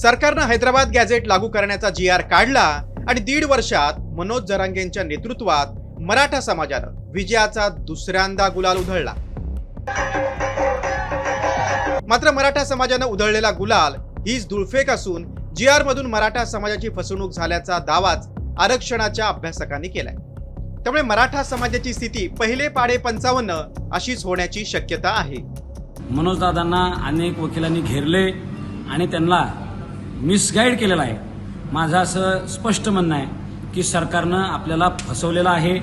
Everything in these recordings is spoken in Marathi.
सरकारनं हैदराबाद गॅझेट लागू करण्याचा GR काढला आणि 1.5 वर्षात मनोज जरांगेंच्या नेतृत्वात मराठा समाजानं विजयाचा दुसऱ्यांदा गुलाल उधळला। मात्र मराठा समाजानं उधळलेला गुलाल हीच धुळफेक असून GR मधून मराठा समाजाची फसवणूक झाल्याचा दावाच आरक्षणाच्या अभ्यासकांनी केलाय। त्यामुळे मराठा समाजाची स्थिती पहिले पाढे 55 अशीच होण्याची शक्यता आहे। मनोज दादांना अनेक वकिलांनी घेरले आणि त्यांना मिसगाईड केलेला आहे। माझं असं स्पष्ट म्हणणं आहे की सरकारनं आपल्याला फसवलेलं आहे।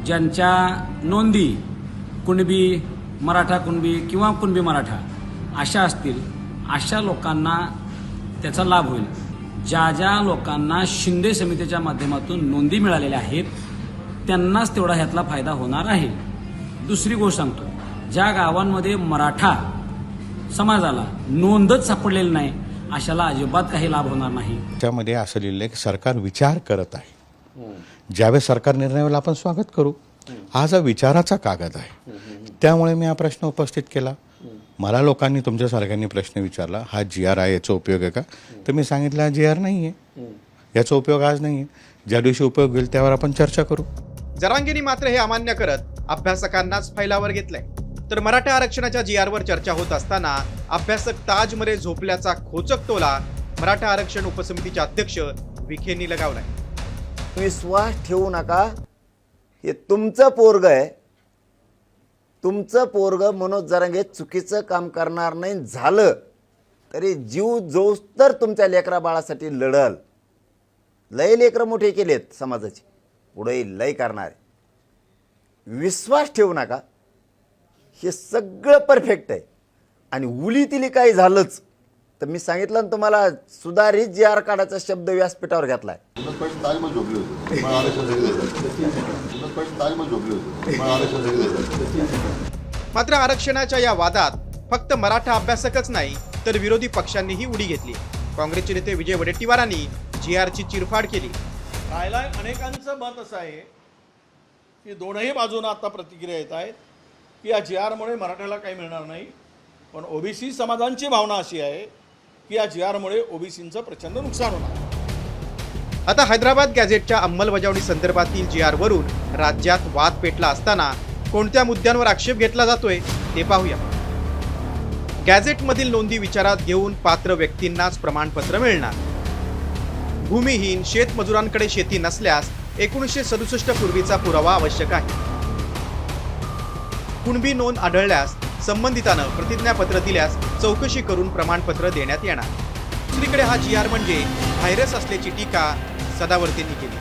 ज्यांच्या नोंदी कुणबी मराठा कुणबी किंवा कुणबी मराठा अशा असतील अशा लोकांना त्याचा लाभ होईल। ज्या ज्या लोकांना शिंदे समितीच्या माध्यमातून नोंदी मिळालेल्या आहेत त्यांनाच तेवढा ह्यातला फायदा होणार आहे। दुसरी गोष्ट सांगतो, ज्या गावांमध्ये मराठा समाजाला नोंदच सापडलेली नाही अशाला अजिबात काही लाभ होणार नाही। त्यामध्ये असं लिहिलं आहे की सरकार विचार करत आहे। ज्यावेळेस सरकार निर्णय होईल आपण स्वागत करू। आज हा विचाराचा कागद आहे, त्यामुळे मी हा प्रश्न उपस्थित केला। मला लोकांनी तुमच्यासारख्यांनी प्रश्न विचारला, हा GR आहे याचा उपयोग आहे का? तर मी सांगितलं हा GR नाही आहे, याचा उपयोग आज नाही आहे। ज्या दिवशी उपयोग होईल त्यावर आपण चर्चा करू। जरांगेंनी मात्र हे अमान्य करत अभ्यासकांनाच फैलावर घेतलंय। तर मराठा आरक्षणाच्या GR वर चर्चा होत असताना अभ्यासक ताजमध्ये झोपल्याचा खोचक टोला मराठा आरक्षण उपसमितीचे अध्यक्ष विखेंनी लगावलाय। विश्वास ठेवू नका, हे तुमचं पोरग आहे। तुमचं पोरग मनोज जरांगे चुकीचं काम करणार नाही, झालं तरी जीव जोस तर तुमच्या लेकरा बाळासाठी लढल। लय लेकरं मोठे केलेत समाजाचे, पुढे लय करणार। विश्वास ठेवू नका, हे सगळं परफेक्ट आहे। आणि उलीतिली काही झालंच तर मी सांगितलं ना तुम्हाला, सुधारित GR काढायचा शब्द व्यासपीठावर घेतलाय। मात्र आरक्षणाच्या या वादात फक्त मराठा अभ्यासकच नाही तर विरोधी पक्षांनीही उडी घेतली। काँग्रेसचे नेते विजय वडेट्टीवारांनी GR ची चिरफाड केली। राहिला अनेकांचं मत असं आहे की दोनही बाजूंना आता प्रतिक्रिया येत आहेत की या GR मुळे मराठ्याला काही मिळणार नाही, पण OBC समाजांची भावना अशी आहे की या GR मुळे OBCंचं प्रचंड नुकसान होणार। आता हैदराबाद गॅझेटच्या अंमलबजावणी संदर्भातील GR वरून राज्यात वाद पेटला असताना कोणत्या मुद्द्यांवर आक्षेप घेतला जातोय ते पाहूया। गॅझेटमधील नोंदी विचारात घेऊन पात्र व्यक्तींनाच प्रमाणपत्र मिळणार। भूमिहीन शेतमजुरांकडे शेती नसल्यास 1967 पूर्वीचा पुरावा आवश्यक आहे। कुणबी नोंद आढळल्यास संबंधितानं प्रतिज्ञापत्र दिल्यास चौकशी करून प्रमाणपत्र देण्यात येणार। दुसरीकडे हा GR म्हणजे व्हायरस असल्याची टीका सदावर्तेंनी केली।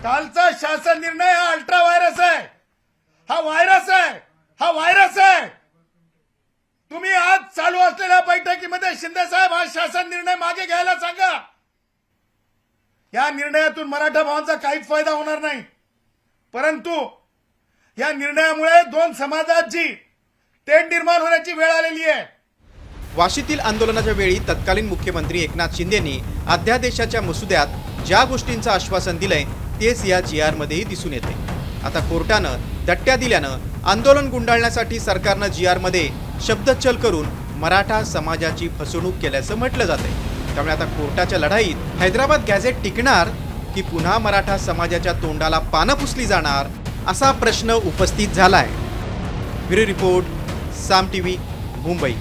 कालचा शासन निर्णय हा अल्ट्रा व्हायरस आहे, हा व्हायरस आहे, हा व्हायरस आहे। तुम्ही आज चालू असलेल्या बैठकीमध्ये शिंदे साहेब हा शासन निर्णय मागे घ्यायला सांगा। या निर्णयातून मराठा भावांचा काहीच फायदा होणार नाही, परंतु या निर्णयामुळे दोन समाजाची तेढ निर्माण होण्याची वेळ आलेली आहे। वाशीतील आंदोलनाच्या वेळी तत्कालीन मुख्यमंत्री एकनाथ शिंदेंनी अध्यादेशाच्या मसुद्यात ज्या गोष्टींचं आश्वासन दिलंय तेच या GR मध्येही दिसून येते। आता कोर्टानं दट्ट्या दिल्यानं आंदोलन गुंडाळण्यासाठी सरकारनं GR मध्ये शब्दच्छल करून मराठा समाजाची फसवणूक केल्याचं म्हटलं जातंय। त्यामुळे आता कोर्टाच्या लढाईत हैदराबाद गॅझेट टिकणार की पुन्हा मराठा समाजाच्या तोंडाला पानं पुसली जाणार असा प्रश्न उपस्थित झालाय। ब्युरो रिपोर्ट, साम TV, मुंबई।